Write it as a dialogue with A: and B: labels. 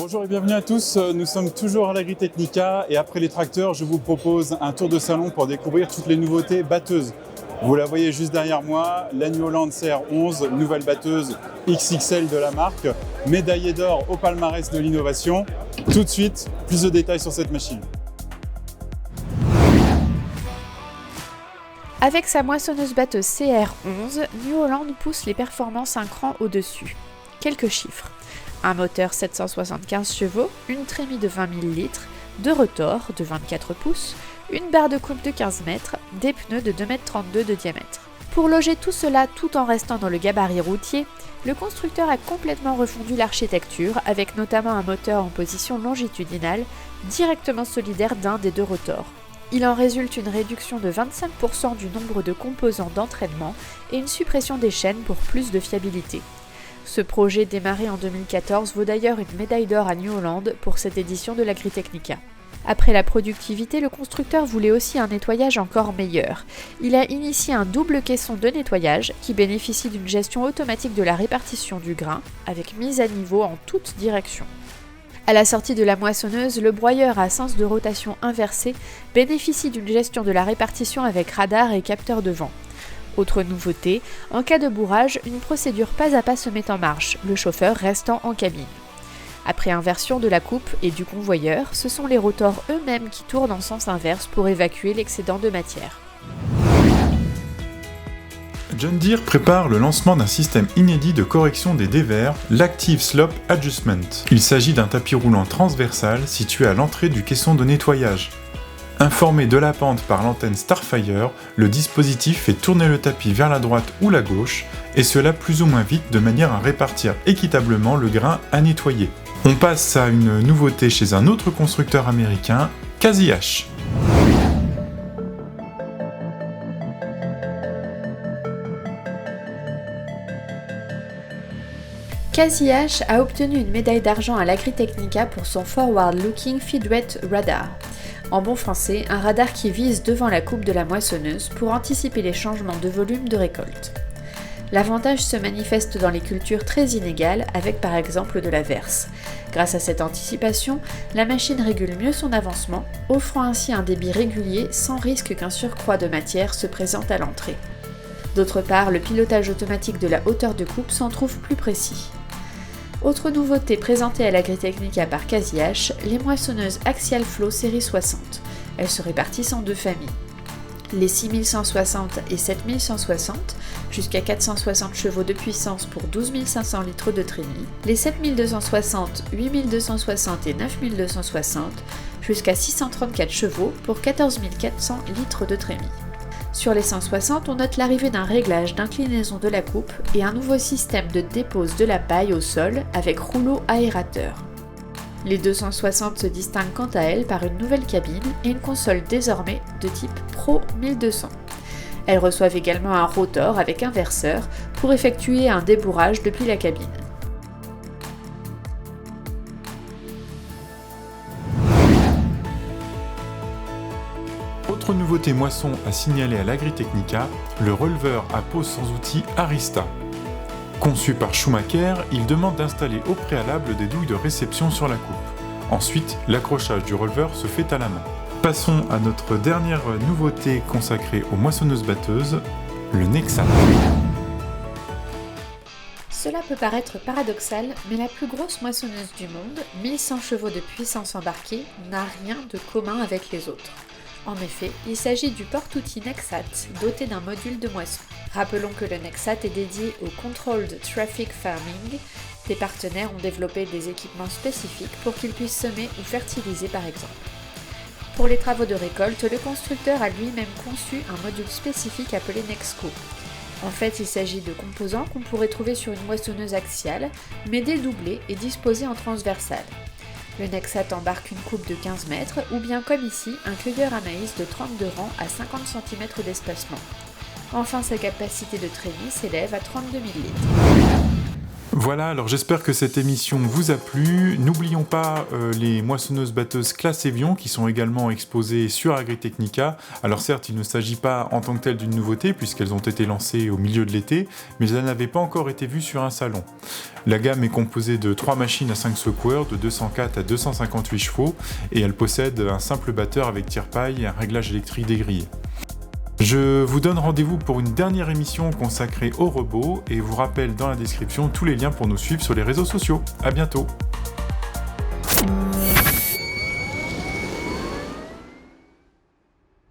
A: Bonjour et bienvenue à tous, nous sommes toujours à l'Agritechnica et après les tracteurs, je vous propose un tour de salon pour découvrir toutes les nouveautés batteuses. Vous la voyez juste derrière moi, la New Holland CR11, nouvelle batteuse XXL de la marque, médaillée d'or au palmarès de l'innovation. Tout de suite, plus de détails sur cette machine.
B: Avec sa moissonneuse-batteuse CR11, New Holland pousse les performances un cran au-dessus. Quelques chiffres. Un moteur 775 chevaux, une trémie de 20 000 litres, deux rotors de 24 pouces, une barre de coupe de 15 mètres, des pneus de 2,32 m de diamètre. Pour loger tout cela tout en restant dans le gabarit routier, le constructeur a complètement refondu l'architecture avec notamment un moteur en position longitudinale directement solidaire d'un des deux rotors. Il en résulte une réduction de 25% du nombre de composants d'entraînement et une suppression des chaînes pour plus de fiabilité. Ce projet démarré en 2014 vaut d'ailleurs une médaille d'or à New Holland pour cette édition de l'Agritechnica. Après la productivité, le constructeur voulait aussi un nettoyage encore meilleur. Il a initié un double caisson de nettoyage qui bénéficie d'une gestion automatique de la répartition du grain avec mise à niveau en toutes directions. À la sortie de la moissonneuse, le broyeur à sens de rotation inversé bénéficie d'une gestion de la répartition avec radar et capteur de vent. Autre nouveauté, en cas de bourrage, une procédure pas à pas se met en marche, le chauffeur restant en cabine. Après inversion de la coupe et du convoyeur, ce sont les rotors eux-mêmes qui tournent en sens inverse pour évacuer l'excédent de matière.
C: John Deere prépare le lancement d'un système inédit de correction des dévers, l'Active Slope Adjustment. Il s'agit d'un tapis roulant transversal situé à l'entrée du caisson de nettoyage. Informé de la pente par l'antenne Starfire, le dispositif fait tourner le tapis vers la droite ou la gauche, et cela plus ou moins vite de manière à répartir équitablement le grain à nettoyer. On passe à une nouveauté chez un autre constructeur américain, CASI-H.
B: CASI-H a obtenu une médaille d'argent à l'Agritechnica pour son Forward Looking Feedwet Radar. En bon français, un radar qui vise devant la coupe de la moissonneuse pour anticiper les changements de volume de récolte. L'avantage se manifeste dans les cultures très inégales avec par exemple de la verse. Grâce à cette anticipation, la machine régule mieux son avancement, offrant ainsi un débit régulier sans risque qu'un surcroît de matière se présente à l'entrée. D'autre part, le pilotage automatique de la hauteur de coupe s'en trouve plus précis. Autre nouveauté présentée à l'Agritechnica par CASI-H, les moissonneuses Axial Flow série 60. Elles se répartissent en deux familles. Les 6160 et 7160, jusqu'à 460 chevaux de puissance pour 12 500 litres de trémie. Les 7260, 8260 et 9260, jusqu'à 634 chevaux pour 14 400 litres de trémie. Sur les 160, on note l'arrivée d'un réglage d'inclinaison de la coupe et un nouveau système de dépose de la paille au sol avec rouleau aérateur. Les 260 se distinguent quant à elles par une nouvelle cabine et une console désormais de type Pro 1200. Elles reçoivent également un rotor avec inverseur pour effectuer un débourrage depuis la cabine.
C: Autre nouveauté moisson à signaler à l'Agritechnica, le releveur à pose sans outil Arista. Conçu par Schumacher, il demande d'installer au préalable des douilles de réception sur la coupe. Ensuite, l'accrochage du releveur se fait à la main. Passons à notre dernière nouveauté consacrée aux moissonneuses-batteuses, le Nexat.
B: Cela peut paraître paradoxal, mais la plus grosse moissonneuse du monde, 1100 chevaux de puissance embarquée, n'a rien de commun avec les autres. En effet, il s'agit du porte-outil Nexat, doté d'un module de moisson. Rappelons que le Nexat est dédié au Controlled Traffic Farming. Des partenaires ont développé des équipements spécifiques pour qu'ils puissent semer ou fertiliser par exemple. Pour les travaux de récolte, le constructeur a lui-même conçu un module spécifique appelé Nexco. En fait, il s'agit de composants qu'on pourrait trouver sur une moissonneuse axiale, mais dédoublés et disposés en transversale. Le Nexat embarque une coupe de 15 mètres ou bien comme ici, un cueilleur à maïs de 32 rangs à 50 cm d'espacement. Enfin, sa capacité de trémie s'élève à 32 000 litres.
C: Voilà, alors j'espère que cette émission vous a plu. N'oublions pas les moissonneuses-batteuses classe Evian qui sont également exposées sur Agritechnica. Alors certes, il ne s'agit pas en tant que tel d'une nouveauté puisqu'elles ont été lancées au milieu de l'été, mais elles n'avaient pas encore été vues sur un salon. La gamme est composée de 3 machines à 5 secoueurs de 204 à 258 chevaux et elle possède un simple batteur avec tire-paille et un réglage électrique dégrillé. Je vous donne rendez-vous pour une dernière émission consacrée aux robots et vous rappelle dans la description tous les liens pour nous suivre sur les réseaux sociaux. À bientôt!